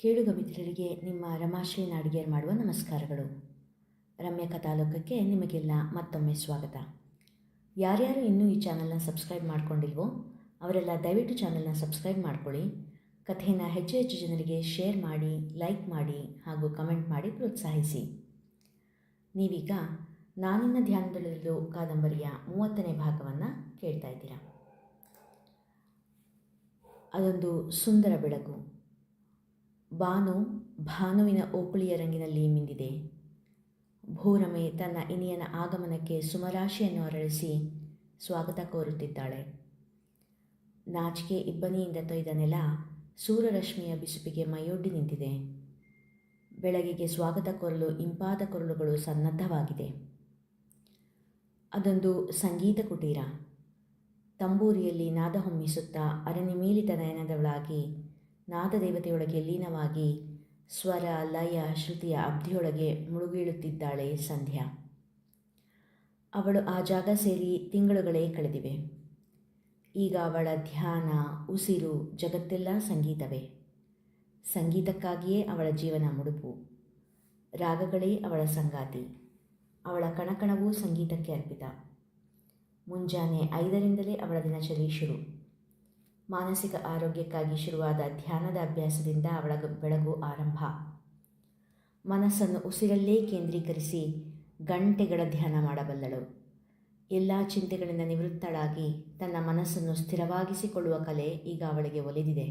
ಕೇಳುಗ ಮಿತ್ರರಿಗೆ ನಿಮ್ಮ ರಮಾಶ್ರೀ ನಾಡಿಗೇರ್ ಮಾಡುವ ನಮಸ್ಕಾರಗಳು. ರಮ್ಯ ಕಥಾಲೋಕಕ್ಕೆ ನಿಮಗೆಲ್ಲ ಮತ್ತೊಮ್ಮೆ ಸ್ವಾಗತ. ಯಾರ್ಯಾರು ಇನ್ನೂ ಈ ಚಾನಲ್ನ ಸಬ್ಸ್ಕ್ರೈಬ್ ಮಾಡ್ಕೊಂಡಿಲ್ವೋ ಅವರೆಲ್ಲ ದಯವಿಟ್ಟು ಚಾನಲ್ನ ಸಬ್ಸ್ಕ್ರೈಬ್ ಮಾಡ್ಕೊಳ್ಳಿ. ಕಥೆಯನ್ನು ಹೆಚ್ಚು ಹೆಚ್ಚು ಜನರಿಗೆ ಶೇರ್ ಮಾಡಿ, ಲೈಕ್ ಮಾಡಿ ಹಾಗೂ ಕಮೆಂಟ್ ಮಾಡಿ ಪ್ರೋತ್ಸಾಹಿಸಿ. ನೀವೀಗ ನಾನಿನ್ನ ಧ್ಯಾನದಲ್ಲಿರೋ ಕಾದಂಬರಿಯ 30ನೇ ಭಾಗವನ್ನು ಕೇಳ್ತಾ ಇದ್ದೀರಾ. ಅದೊಂದು ಸುಂದರ ಬೆಳಕು. ಭಾನುವಿನ ಓಕುಳಿಯ ರಂಗಿನಲ್ಲಿ ಮಿಂದಿದೆ. ಭೂರಮೆ ತನ್ನ ಇನಿಯನ ಆಗಮನಕ್ಕೆ ಸುಮರಾಶಿಯನ್ನು ಅರಳಿಸಿ ಸ್ವಾಗತ ಕೋರುತ್ತಿದ್ದಾಳೆ. ನಾಚಿಕೆ ಇಬ್ಬನಿಯಿಂದ ತೊಯ್ದ ನೆಲ ಸೂರ್ಯರಶ್ಮಿಯ ಬಿಸುಪಿಗೆ ಮೈಯೊಡ್ಡಿ ನಿಂತಿದೆ. ಬೆಳಗಿಗೆ ಸ್ವಾಗತ ಕೋರಲು ಇಂಪಾದ ಕೊರಳುಗಳು ಸನ್ನದ್ಧವಾಗಿದೆ. ಅದೊಂದು ಸಂಗೀತ ಕುಟೀರ. ತಂಬೂರಿಯಲ್ಲಿ ನಾದ ಹೊಮ್ಮಿಸುತ್ತಾ ಅರನಿಮೀಲಿತ ನಯನದವಳಾಗಿ ನಾದದೇವತೆಯೊಳಗೆ ಲೀನವಾಗಿ ಸ್ವರ ಲಯ ಶ್ರುತಿಯ ಅಬ್ಧಿಯೊಳಗೆ ಮುಳುಗೀಳುತ್ತಿದ್ದಾಳೆ ಸಂಧ್ಯಾ. ಅವಳು ಆ ಜಾಗ ಸೇರಿ ತಿಂಗಳುಗಳೇ ಕಳೆದಿವೆ. ಈಗ ಅವಳ ಧ್ಯಾನ, ಉಸಿರು, ಜಗತ್ತೆಲ್ಲ ಸಂಗೀತವೇ. ಸಂಗೀತಕ್ಕಾಗಿಯೇ ಅವಳ ಜೀವನ ಮುಡುಪು. ರಾಗಗಳೇ ಅವಳ ಸಂಗಾತಿ. ಅವಳ ಕಣಕಣವೂ ಸಂಗೀತಕ್ಕೆ ಅರ್ಪಿತ. ಮುಂಜಾನೆ 5ರಿಂದಲೇ ಅವಳ ದಿನಚರಿ ಶುರು. ಮಾನಸಿಕ ಆರೋಗ್ಯಕ್ಕಾಗಿ ಶುರುವಾದ ಧ್ಯಾನದ ಅಭ್ಯಾಸದಿಂದ ಅವಳ ಬೆಳಗು ಆರಂಭ. ಮನಸ್ಸನ್ನು ಉಸಿರಲ್ಲೇ ಕೇಂದ್ರೀಕರಿಸಿ ಗಂಟೆಗಳ ಧ್ಯಾನ ಮಾಡಬಲ್ಲಳು. ಎಲ್ಲ ಚಿಂತೆಗಳಿಂದ ನಿವೃತ್ತಳಾಗಿ ತನ್ನ ಮನಸ್ಸನ್ನು ಸ್ಥಿರವಾಗಿಸಿಕೊಳ್ಳುವ ಕಲೆ ಈಗ ಅವಳಿಗೆ ಒಲಿದಿದೆ.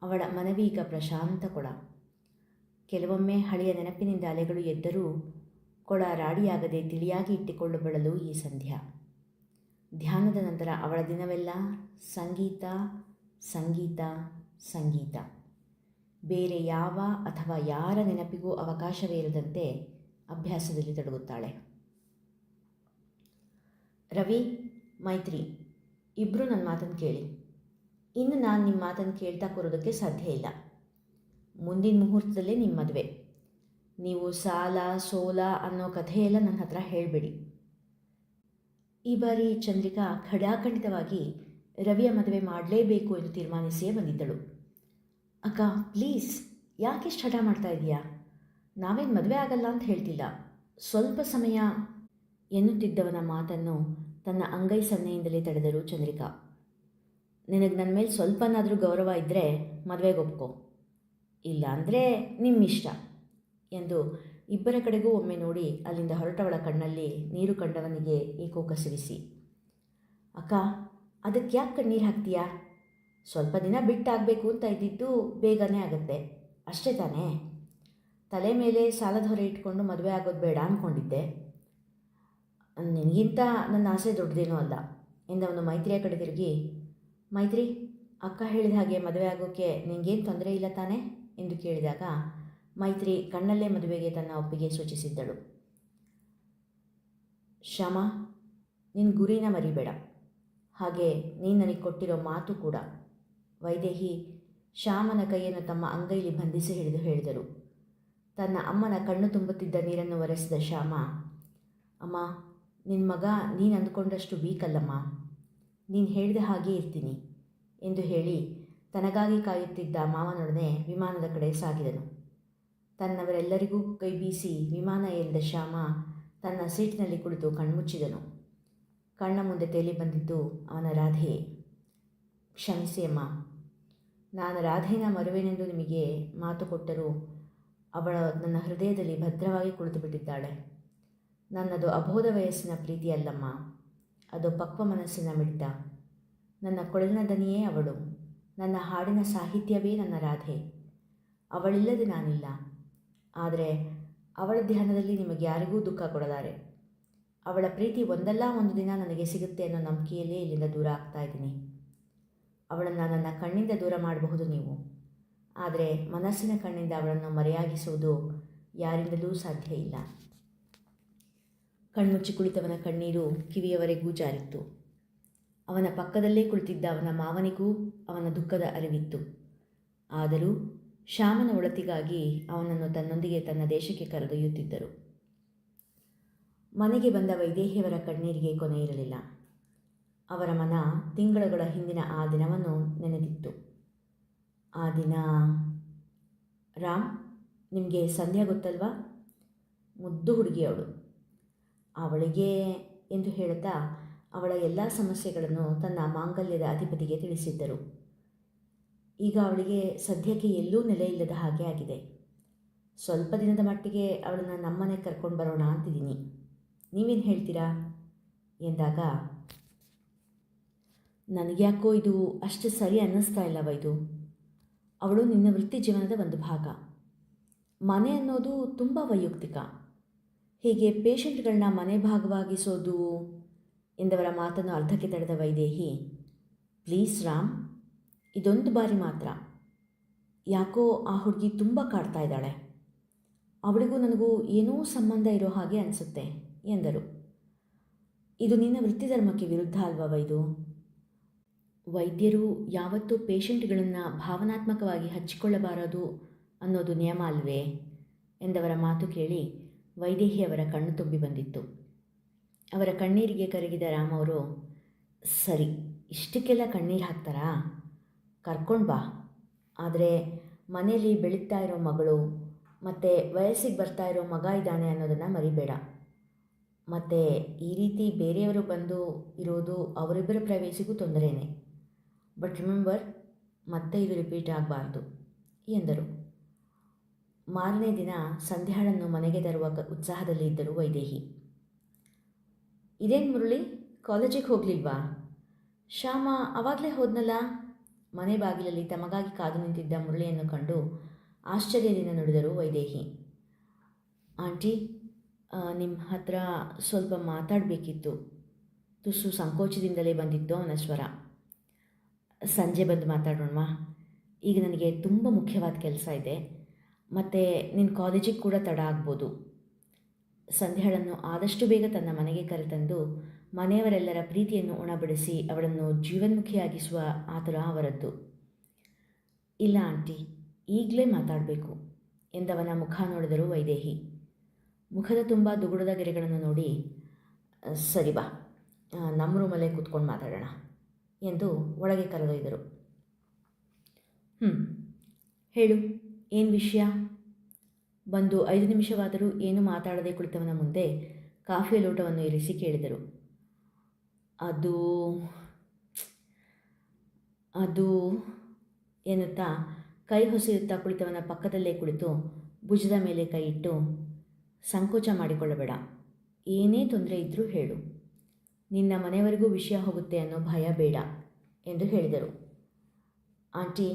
ಅವಳ ಮನವೀಗ ಪ್ರಶಾಂತ ಕೊಳ. ಕೆಲವೊಮ್ಮೆ ಹಳೆಯ ನೆನಪಿನಿಂದ ಅಲೆಗಳು ಎದ್ದರೂ ಕೊಳ ರಾಡಿಯಾಗದೆ ತಿಳಿಯಾಗಿ ಇಟ್ಟುಕೊಳ್ಳಬಲ್ಲಳು ಈ ಸಂಧ್ಯಾ. ಧ್ಯಾನದ ನಂತರ ಅವಳ ದಿನವೆಲ್ಲ ಸಂಗೀತ ಸಂಗೀತ ಸಂಗೀತ. ಬೇರೆ ಯಾವ ಅಥವಾ ಯಾರ ನೆನಪಿಗೂ ಅವಕಾಶವೇ ಇರದಂತೆ ಅಭ್ಯಾಸದಲ್ಲಿ ತೊಡಗುತ್ತಾಳೆ. ರವಿ, ಮೈತ್ರಿ ಇಬ್ಬರು ನನ್ನ ಮಾತನ್ನು ಕೇಳಿ. ಇನ್ನು ನಾನು ನಿಮ್ಮ ಮಾತನ್ನು ಕೇಳ್ತಾ ಕೂರೋದಕ್ಕೆ ಸಾಧ್ಯ ಇಲ್ಲ. ಮುಂದಿನ ಮುಹೂರ್ತದಲ್ಲೇ ನಿಮ್ಮ ಮದುವೆ. ನೀವು ಸಾಲ ಸೋಲ ಅನ್ನೋ ಕಥೆಯೆಲ್ಲ ನನ್ನ ಹತ್ರ ಹೇಳಬೇಡಿ. ಈ ಬಾರಿ ಚಂದ್ರಿಕಾ ಖಡಾಖಂಡಿತವಾಗಿ ರವಿಯ ಮದುವೆ ಮಾಡಲೇಬೇಕು ಎಂದು ತೀರ್ಮಾನಿಸಿಯೇ ಬಂದಿದ್ದಳು. ಅಕ್ಕ ಪ್ಲೀಸ್, ಯಾಕೆಷ್ಟು ಹಠ ಮಾಡ್ತಾ ಇದೀಯಾ? ನಾವೇನು ಮದುವೆ ಆಗಲ್ಲ ಅಂತ ಹೇಳ್ತಿಲ್ಲ. ಸ್ವಲ್ಪ ಸಮಯ ಎನ್ನುತ್ತಿದ್ದವನ ಮಾತನ್ನು ತನ್ನ ಅಂಗೈ ಸನ್ನೆಯಿಂದಲೇ ತಡೆದರು ಚಂದ್ರಿಕಾ. ನಿನಗೆ ನನ್ನ ಮೇಲೆ ಸ್ವಲ್ಪನಾದರೂ ಗೌರವ ಇದ್ದರೆ ಮದುವೆಗೆ ಒಪ್ಕೋ, ಇಲ್ಲ ಅಂದರೆ ನಿಮ್ಮಿಷ್ಟ ಎಂದು ಇಬ್ಬರ ಕಡೆಗೂ ಒಮ್ಮೆ ನೋಡಿ ಅಲ್ಲಿಂದ ಹೊರಟವಳ ಕಣ್ಣಲ್ಲಿ ನೀರು ಕಂಡವನಿಗೆ ಏಕೋ ಕಸಿವಿಸಿ. ಅಕ್ಕ, ಅದಕ್ಕೆ ಯಾಕೆ ಕಣ್ಣೀರು ಹಾಕ್ತೀಯಾ? ಸ್ವಲ್ಪ ದಿನ ಬಿಟ್ಟಾಗಬೇಕು ಅಂತ ಇದ್ದಿದ್ದು ಬೇಗನೆ ಆಗುತ್ತೆ ಅಷ್ಟೇ ತಾನೇ. ತಲೆ ಮೇಲೆ ಸಾಲದ ಹೊರೆ ಇಟ್ಕೊಂಡು ಮದುವೆ ಆಗೋದು ಬೇಡ ಅಂದ್ಕೊಂಡಿದ್ದೆ. ನಿನಗಿಂತ ನನ್ನ ಆಸೆ ದೊಡ್ಡದೇನೂ ಅಲ್ಲ ಎಂದವನು ಮೈತ್ರಿಯ ಕಡೆ ತಿರುಗಿ, ಮೈತ್ರಿ, ಅಕ್ಕ ಹೇಳಿದ ಹಾಗೆ ಮದುವೆ ಆಗೋಕ್ಕೆ ನಿನಗೇನು ತೊಂದರೆ ಇಲ್ಲ ತಾನೇ ಎಂದು ಕೇಳಿದಾಗ ಮೈತ್ರಿ ಕಣ್ಣಲ್ಲೇ ಮದುವೆಗೆ ತನ್ನ ಒಪ್ಪಿಗೆ ಸೂಚಿಸಿದ್ದಳು. ಶ್ಯಾಮ, ನಿನ್ನ ಗುರಿನ ಮರಿಬೇಡ, ಹಾಗೆ ನೀನು ನನಗೆ ಕೊಟ್ಟಿರೋ ಮಾತು ಕೂಡ. ವೈದೇಹಿ ಶ್ಯಾಮನ ಕೈಯನ್ನು ತಮ್ಮ ಅಂಗೈಲಿ ಬಂಧಿಸಿ ಹಿಡಿದು ಹೇಳಿದರು. ತನ್ನ ಅಮ್ಮನ ಕಣ್ಣು ತುಂಬುತ್ತಿದ್ದ ನೀರನ್ನು ಒರೆಸಿದ ಶ್ಯಾಮ, ಅಮ್ಮ, ನಿನ್ನ ಮಗ ನೀನು ಅಂದುಕೊಂಡಷ್ಟು ವೀಕ್ ಅಲ್ಲಮ್ಮ, ನೀನು ಹೇಳಿದ ಹಾಗೆ ಇರ್ತೀನಿ ಎಂದು ಹೇಳಿ ತನಗಾಗಿ ಕಾಯುತ್ತಿದ್ದ ಮಾವನೊಡನೆ ವಿಮಾನದ ಕಡೆ ಸಾಗಿದನು. ತನ್ನವರೆಲ್ಲರಿಗೂ ಕೈ ಬೀಸಿ ವಿಮಾನ ಏರಿದ ಶ್ಯಾಮ ತನ್ನ ಸೀಟಿನಲ್ಲಿ ಕುಳಿತು ಕಣ್ಮುಚ್ಚಿದನು. ಕಣ್ಣ ಮುಂದೆ ತೇಲಿ ಬಂದಿದ್ದು ಅವನ ರಾಧೆ. ಕ್ಷಮಿಸಿ ಅಮ್ಮ, ನಾನು ರಾಧೆನ ಮರುವೆನೆಂದು ನಿಮಗೆ ಮಾತು ಕೊಟ್ಟರೂ ಅವಳು ನನ್ನ ಹೃದಯದಲ್ಲಿ ಭದ್ರವಾಗಿ ಕುಳಿತು ಬಿಟ್ಟಿದ್ದಾಳೆ. ನನ್ನದು ಅಬೋಧ ವಯಸ್ಸಿನ ಪ್ರೀತಿ ಅಲ್ಲಮ್ಮ, ಅದು ಪಕ್ವ ಮನಸ್ಸಿನ ಮಿಡಿತ. ನನ್ನ ಕೊಳಲಿನ ದನಿಯೇ ಅವಳು, ನನ್ನ ಹಾಡಿನ ಸಾಹಿತ್ಯವೇ ನನ್ನ ರಾಧೆ. ಅವಳಿಲ್ಲದೆ ನಾನಿಲ್ಲ. ಆದರೆ ಅವಳ ಧ್ಯಾನದಲ್ಲಿ ನಿಮಗೆ ಯಾರಿಗೂ ದುಃಖ ಕೊಡಲಾರೆ. ಅವಳ ಪ್ರೀತಿ ಒಂದಲ್ಲ ಒಂದು ದಿನ ನನಗೆ ಸಿಗುತ್ತೆ ಅನ್ನೋ ನಂಬಿಕೆಯಲ್ಲೇ ಇಲ್ಲಿಂದ ದೂರ ಆಗ್ತಾ ಇದ್ದೀನಿ. ಅವಳನ್ನು ನನ್ನ ಕಣ್ಣಿಂದ ದೂರ ಮಾಡಬಹುದು ನೀವು, ಆದರೆ ಮನಸ್ಸಿನ ಕಣ್ಣಿಂದ ಅವಳನ್ನು ಮರೆಯಾಗಿಸುವುದು ಯಾರಿಂದಲೂ ಸಾಧ್ಯ ಇಲ್ಲ. ಕಣ್ಮುಚ್ಚಿ ಕುಳಿತವನ ಕಣ್ಣೀರು ಕಿವಿಯವರೆಗೂ ಜಾರಿತ್ತು. ಅವನ ಪಕ್ಕದಲ್ಲೇ ಕುಳಿತಿದ್ದ ಅವನ ಮಾವನಿಗೂ ಅವನ ದುಃಖದ ಅರಿವಿತ್ತು. ಆದರೂ ಶ್ಯಾಮನ ಒಳತಿಗಾಗಿ ಅವನನ್ನು ತನ್ನೊಂದಿಗೆ ತನ್ನ ದೇಶಕ್ಕೆ ಕರೆದೊಯ್ಯುತ್ತಿದ್ದರು. ಮನೆಗೆ ಬಂದ ವೈದೇಹಿಯವರ ಕಣ್ಣೀರಿಗೆ ಕೊನೆ ಇರಲಿಲ್ಲ. ಅವರ ಮನ ತಿಂಗಳುಗಳ ಹಿಂದಿನ ಆ ದಿನವನ್ನು ನೆನೆದಿತ್ತು. ಆ ದಿನ ನಿಮಗೆ ಸಂಧ್ಯಾ ಗೊತ್ತಲ್ವಾ? ಮುದ್ದು ಹುಡುಗಿ ಅವಳು. ಅವಳಿಗೆ ಎಂದು ಹೇಳುತ್ತಾ ಅವಳ ಎಲ್ಲ ಸಮಸ್ಯೆಗಳನ್ನು ತನ್ನ ಮಾಂಗಲ್ಯದ ಅಧಿಪತಿಗೆ ತಿಳಿಸಿದ್ದರು. ಈಗ ಅವಳಿಗೆ ಸದ್ಯಕ್ಕೆ ಎಲ್ಲೂ ನೆಲೆ ಇಲ್ಲದ ಹಾಗೆ ಆಗಿದೆ. ಸ್ವಲ್ಪ ದಿನದ ಮಟ್ಟಿಗೆ ಅವಳನ್ನು ನಮ್ಮನೆ ಕರ್ಕೊಂಡು ಬರೋಣ ಅಂತಿದ್ದೀನಿ. ನೀವೇನು ಹೇಳ್ತೀರಾ ಎಂದಾಗ, ನನಗ್ಯಾಕೋ ಇದು ಅಷ್ಟು ಸರಿ ಅನ್ನಿಸ್ತಾ ಇಲ್ಲವ. ಇದು ಅವಳು ನಿನ್ನ ವೃತ್ತಿ ಜೀವನದ ಒಂದು ಭಾಗ. ಮನೆ ಅನ್ನೋದು ತುಂಬ ವೈಯಕ್ತಿಕ. ಹೀಗೆ ಪೇಷಂಟ್ಗಳನ್ನ ಮನೆ ಭಾಗವಾಗಿಸೋದು ಎಂದವರ ಮಾತನ್ನು ಅರ್ಧಕ್ಕೆ ತಡೆದ ವೈದೇಹಿ, ಪ್ಲೀಸ್ ರಾಮ್, ಇದೊಂದು ಬಾರಿ ಮಾತ್ರ. ಯಾಕೋ ಆ ಹುಡುಗಿ ತುಂಬ ಕಾಡ್ತಾ ಇದ್ದಾಳೆ. ಅವಳಿಗೂ ನನಗೂ ಏನೋ ಸಂಬಂಧ ಇರೋ ಹಾಗೆ ಅನಿಸುತ್ತೆ ಎಂದರು. ಇದು ನಿನ್ನ ವೃತ್ತಿ ಧರ್ಮಕ್ಕೆ ವಿರುದ್ಧ ಅಲ್ವಾ ಇದು? ವೈದ್ಯರು ಯಾವತ್ತೂ ಪೇಷಂಟ್ಗಳನ್ನು ಭಾವನಾತ್ಮಕವಾಗಿ ಹಚ್ಚಿಕೊಳ್ಳಬಾರದು ಅನ್ನೋದು ನಿಯಮ ಅಲ್ವೇ ಎಂದವರ ಮಾತು ಕೇಳಿ ವೈದೇಹಿಯವರ ಕಣ್ಣು ತುಂಬಿ ಬಂದಿತ್ತು. ಅವರ ಕಣ್ಣೀರಿಗೆ ಕರಗಿದ ರಾಮ್ ಅವರು, ಸರಿ, ಇಷ್ಟಕ್ಕೆಲ್ಲ ಕಣ್ಣೀರು ಹಾಕ್ತಾರಾ? ಕರ್ಕೊಂಡು ಬಾ. ಆದರೆ ಮನೆಯಲ್ಲಿ ಬೆಳೀತಾ ಇರೋ ಮಗಳು ಮತ್ತು ವಯಸ್ಸಿಗೆ ಬರ್ತಾ ಇರೋ ಮಗ ಇದ್ದಾನೆ ಅನ್ನೋದನ್ನು ಮರಿಬೇಡ. ಮತ್ತು ಈ ರೀತಿ ಬೇರೆಯವರು ಬಂದು ಇರೋದು ಅವರಿಬ್ಬರ ಪ್ರವೇಶಿಗೂ ತೊಂದರೆಯೇ. ಬಟ್ ರಿಮೆಂಬರ್, ಮತ್ತೆ ಇದು ರಿಪೀಟ್ ಆಗಬಾರ್ದು ಎಂದರು. ಮಾರನೇ ದಿನ ಸಂಧ್ಯಾಳನ್ನು ಮನೆಗೆ ತರುವ ಉತ್ಸಾಹದಲ್ಲಿ ಇದ್ದರು ವೈದೇಹಿ. ಇದೇನು ಮುರಳಿ, ಕಾಲೇಜಿಗೆ ಹೋಗಲಿಲ್ವಾ? ಶ್ಯಾಮ ಆವಾಗಲೇ ಹೋದ್ನಲ್ಲ. ಮನೆ ಬಾಗಿಲಲ್ಲಿ ತಮಗಾಗಿ ಕಾದು ನಿಂತಿದ್ದ ಮುರಳಿಯನ್ನು ಕಂಡು ಆಶ್ಚರ್ಯದಿಂದ ನುಡಿದರು ವೈದೇಹಿ. ಆಂಟಿ, ನಿಮ್ಮ ಹತ್ರ ಸ್ವಲ್ಪ ಮಾತಾಡಬೇಕಿತ್ತು. ತುಸು ಸಂಕೋಚದಿಂದಲೇ ಬಂದಿತ್ತು ಅವನ ಸ್ವರ. ಸಂಜೆ ಬಂದು ಮಾತಾಡೋಣವಾ? ಈಗ ನನಗೆ ತುಂಬ ಮುಖ್ಯವಾದ ಕೆಲಸ ಇದೆ, ಮತ್ತು ನಿನ್ನ ಕಾಲೇಜಿಗೆ ಕೂಡ ತಡ ಆಗ್ಬೋದು. ಸಂಧ್ಯಾಳನ್ನು ಆದಷ್ಟು ಬೇಗ ತನ್ನ ಮನೆಗೆ ಕರೆತಂದು ಮನೆಯವರೆಲ್ಲರ ಪ್ರೀತಿಯನ್ನು ಉಣಬಡಿಸಿ ಅವಳನ್ನು ಜೀವನ್ಮುಖಿಯಾಗಿಸುವ ಆತುರ ಅವರದ್ದು. ಇಲ್ಲ ಆಂಟಿ, ಈಗಲೇ ಮಾತಾಡಬೇಕು ಎಂದವನ ಮುಖ ನೋಡಿದರು ವೈದೇಹಿ. ಮುಖದ ತುಂಬ ದುಗುಡದ ಗೆರೆಗಳನ್ನು ನೋಡಿ, ಸರಿ ಬಾ, ನಮ್ಮ ರೂಮಲ್ಲೇ ಕೂತ್ಕೊಂಡು ಮಾತಾಡೋಣ ಎಂದು ಒಳಗೆ ಕರೆದೊಯ್ದರು. ಹೇಳು, ಏನು ವಿಷಯ? ಬಂದು 5 ನಿಮಿಷವಾದರೂ ಏನು ಮಾತಾಡದೆ ಕುಳಿತವನ ಮುಂದೆ ಕಾಫಿಯ ಲೋಟವನ್ನು ಇರಿಸಿ ಕೇಳಿದರು. ಅದು ಎನ್ನುತ್ತಾ ಕೈ ಹೊಸೆಯುತ್ತಾ ಕುಳಿತವನ ಪಕ್ಕದಲ್ಲೇ ಕುಳಿತು ಭುಜದ ಮೇಲೆ ಕೈ ಇಟ್ಟು, ಸಂಕೋಚ ಮಾಡಿಕೊಳ್ಳಬೇಡ, ಏನೇ ತೊಂದರೆ ಇದ್ದರೂ ಹೇಳು. ನಿನ್ನ ಮನೆಯವರೆಗೂ ವಿಷಯ ಹೋಗುತ್ತೆ ಅನ್ನೋ ಭಯ ಬೇಡ ಎಂದು ಹೇಳಿದರು. ಆಂಟಿ,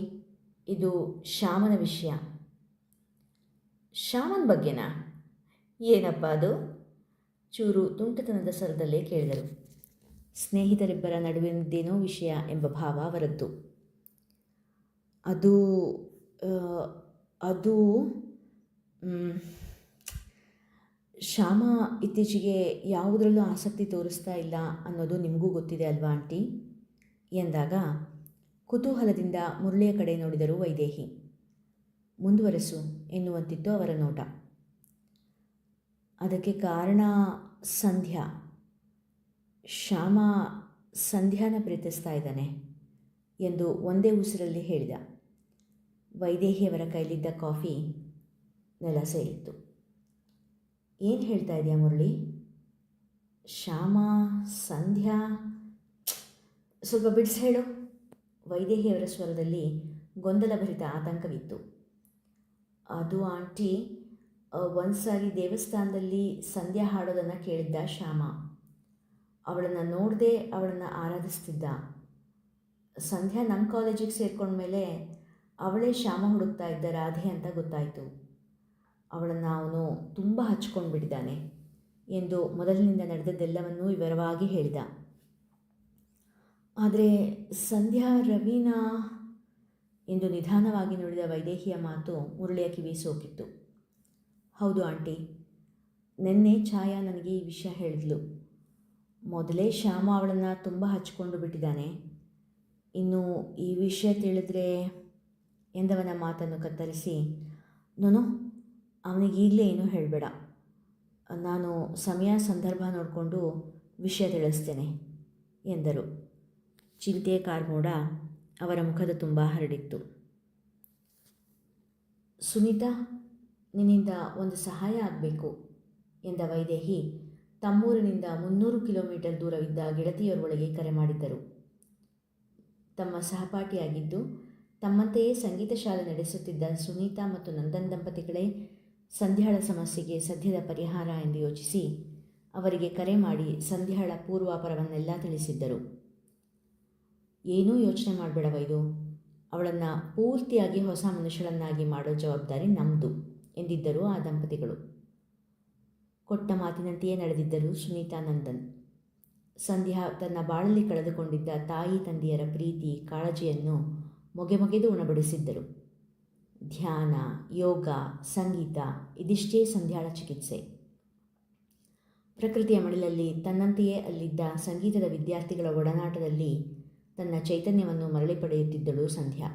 ಇದು ಶ್ಯಾಮನ ವಿಷಯ. ಶ್ಯಾಮನ ಬಗ್ಗೆನಾ? ಏನಪ್ಪ ಅದು? ಚೂರು ತುಂಟತನದ ಸ್ವರದಲ್ಲೇ ಕೇಳಿದರು. ಸ್ನೇಹಿತರಿಬ್ಬರ ನಡುವಿನದ್ದೇನೋ ವಿಷಯ ಎಂಬ ಭಾವ ಅವರದ್ದು. ಅದು ಶ್ಯಾಮ ಇತ್ತೀಚೆಗೆ ಯಾವುದರಲ್ಲೂ ಆಸಕ್ತಿ ತೋರಿಸ್ತಾ ಇಲ್ಲ ಅನ್ನೋದು ನಿಮಗೂ ಗೊತ್ತಿದೆ ಅಲ್ವಾ ಆಂಟಿ ಎಂದಾಗ ಕುತೂಹಲದಿಂದ ಮುರಳಿಯ ಕಡೆ ನೋಡಿದರು ವೈದೇಹಿ. ಮುಂದುವರೆಸು ಎನ್ನುವಂತಿತ್ತು ಅವರ ನೋಟ. ಅದಕ್ಕೆ ಕಾರಣ ಸಂಧ್ಯಾ. ಶ್ಯಾಮ ಸಂಧ್ಯಾನ ಪ್ರೀತಿಸ್ತಾ ಇದ್ದಾನೆ ಎಂದು ಒಂದೇ ಉಸಿರಲ್ಲಿ ಹೇಳಿದ. ವೈದೇಹಿಯವರ ಕೈಲಿದ್ದ ಕಾಫಿ ನೆಲ ಸೇರಿತ್ತು. ಏನು ಹೇಳ್ತಾ ಇದೆಯಾ ಮುರಳಿ? ಶ್ಯಾಮ, ಸಂಧ್ಯಾ, ಸ್ವಲ್ಪ ಬಿಡಿಸಿ ಹೇಳು. ವೈದೇಹಿಯವರ ಸ್ವರದಲ್ಲಿ ಗೊಂದಲಭರಿತ ಆತಂಕವಿತ್ತು. ಅದು ಆಂಟಿ, ಒಂದು ಸಾರಿ ದೇವಸ್ಥಾನದಲ್ಲಿ ಸಂಧ್ಯಾ ಹಾಡೋದನ್ನು ಕೇಳಿದ್ದ ಶ್ಯಾಮ. ಅವಳನ್ನು ನೋಡದೆ ಅವಳನ್ನು ಆರಾಧಿಸ್ತಿದ್ದ. ಸಂಧ್ಯಾ ನಮ್ಮ ಕಾಲೇಜಿಗೆ ಸೇರ್ಕೊಂಡ್ಮೇಲೆ ಅವಳೇ ಶ್ಯಾಮ ಹುಡುಕ್ತಾ ಇದ್ದ ರಾಧೆ ಅಂತ ಗೊತ್ತಾಯಿತು. ಅವಳನ್ನು ಅವನು ತುಂಬ ಹಚ್ಕೊಂಡು ಬಿಟ್ಟಿದ್ದಾನೆ ಎಂದು ಮೊದಲಿನಿಂದ ನಡೆದದ್ದೆಲ್ಲವನ್ನೂ ವಿವರವಾಗಿ ಹೇಳಿದ. ಆದರೆ ಸಂಧ್ಯಾ ರವೀನಾ ಎಂದು ನಿಧಾನವಾಗಿ ನುಡಿದ ವೈದೇಹಿಯ ಮಾತು ಮುರಳಿಯ ಕಿವಿ ಸೋಕಿತ್ತು. ಹೌದು ಆಂಟಿ, ನಿನ್ನೆ ಛಾಯಾ ನನಗೆ ಈ ವಿಷಯ ಹೇಳಿದ್ಲು. ಮೊದಲೇ ಶ್ಯಾಮ ಅವಳನ್ನು ತುಂಬ ಹಚ್ಕೊಂಡು ಬಿಟ್ಟಿದ್ದಾನೆ. ಇನ್ನು ಈ ವಿಷಯ ತಿಳಿದ್ರೆ ಎಂದವನ ಮಾತನ್ನು ಕತ್ತರಿಸಿ, ನೋನು, ಅವನಿಗೀಗಲೇ ಏನೂ ಹೇಳಬೇಡ. ನಾನು ಸಮಯ ಸಂದರ್ಭ ನೋಡಿಕೊಂಡು ವಿಷಯ ತಿಳಿಸ್ತೇನೆ ಎಂದರು. ಚಿಂತೆಯ ಕಾರ್ಮೋಡ ಅವರ ಮುಖದ ತುಂಬ ಹರಡಿತ್ತು. ಸುನೀತಾ, ನಿನ್ನಿಂದ ಒಂದು ಸಹಾಯ ಆಗಬೇಕು ಎಂದ ವೈದೇಹಿ ತಮ್ಮೂರಿನಿಂದ 300 ಕಿಲೋಮೀಟರ್ ದೂರವಿದ್ದ ಗೆಳತಿಯರೊಳಗೆ ಕರೆ ಮಾಡಿದ್ದರು. ತಮ್ಮ ಸಹಪಾಠಿಯಾಗಿದ್ದು ತಮ್ಮಂತೆಯೇ ಸಂಗೀತ ಶಾಲೆ ನಡೆಸುತ್ತಿದ್ದ ಸುನೀತಾ ಮತ್ತು ನಂದನ್ ದಂಪತಿಗಳೇ ಸಂಧ್ಯಾಳ ಸಮಸ್ಯೆಗೆ ಸದ್ಯದ ಪರಿಹಾರ ಎಂದು ಯೋಚಿಸಿ ಅವರಿಗೆ ಕರೆ ಮಾಡಿ ಸಂಧ್ಯಾಳ ಪೂರ್ವಾಪರವನ್ನೆಲ್ಲ ತಿಳಿಸಿದ್ದರು. ಏನೂ ಯೋಚನೆ ಮಾಡಬೇಡ ವೈದು, ಅವಳನ್ನು ಪೂರ್ತಿಯಾಗಿ ಹೊಸ ಮನುಷ್ಯಳನ್ನಾಗಿ ಮಾಡೋ ಜವಾಬ್ದಾರಿ ನಮ್ಮದು ಎಂದಿದ್ದರು ಆ ದಂಪತಿಗಳು. ಕೊಟ್ಟ ಮಾತಿನಂತೆಯೇ ನಡೆದಿದ್ದರು ಸುನೀತಾ ನಂದನ್. ಸಂಧ್ಯಾ ತನ್ನ ಬಾಳಲ್ಲಿ ಕಳೆದುಕೊಂಡಿದ್ದ ತಾಯಿ ತಂದೆಯರ ಪ್ರೀತಿ ಕಾಳಜಿಯನ್ನು ಮೊಗೆಮೊಗೆದು ಉಣಬಡಿಸಿದ್ದರು. ಧ್ಯಾನ, ಯೋಗ, ಸಂಗೀತ ಇದಿಷ್ಟೇ ಸಂಧ್ಯಾಳ ಚಿಕಿತ್ಸೆ. ಪ್ರಕೃತಿಯ ಮಡಿಲಲ್ಲಿ ತನ್ನಂತೆಯೇ ಅಲ್ಲಿದ್ದ ಸಂಗೀತದ ವಿದ್ಯಾರ್ಥಿಗಳ ಒಡನಾಟದಲ್ಲಿ ತನ್ನ ಚೈತನ್ಯವನ್ನು ಮರಳಿ ಪಡೆಯುತ್ತಿದ್ದಳು ಸಂಧ್ಯಾ.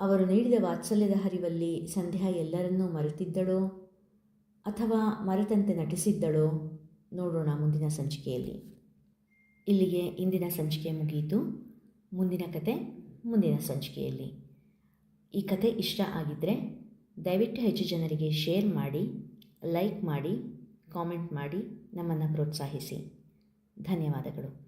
ಅವರು ನೀಡಿದ ವಾತ್ಸಲ್ಯದ ಹರಿವಲ್ಲಿ ಸಂಧ್ಯಾ ಎಲ್ಲರನ್ನೂ ಮರೆತಿದ್ದಳೋ ಅಥವಾ ಮರೆತಂತೆ ನಟಿಸಿದ್ದಳೋ ನೋಡೋಣ ಮುಂದಿನ ಸಂಚಿಕೆಯಲ್ಲಿ. ಇಲ್ಲಿಗೆ ಇಂದಿನ ಸಂಚಿಕೆ ಮುಗಿಯಿತು. ಮುಂದಿನ ಕತೆ ಮುಂದಿನ ಸಂಚಿಕೆಯಲ್ಲಿ. ಈ ಕತೆ ಇಷ್ಟ ಆಗಿದ್ದರೆ ದಯವಿಟ್ಟು ಹೆಚ್ಚು ಜನರಿಗೆ ಶೇರ್ ಮಾಡಿ, ಲೈಕ್ ಮಾಡಿ, ಕಾಮೆಂಟ್ ಮಾಡಿ ನಮ್ಮನ್ನು ಪ್ರೋತ್ಸಾಹಿಸಿ. ಧನ್ಯವಾದಗಳು.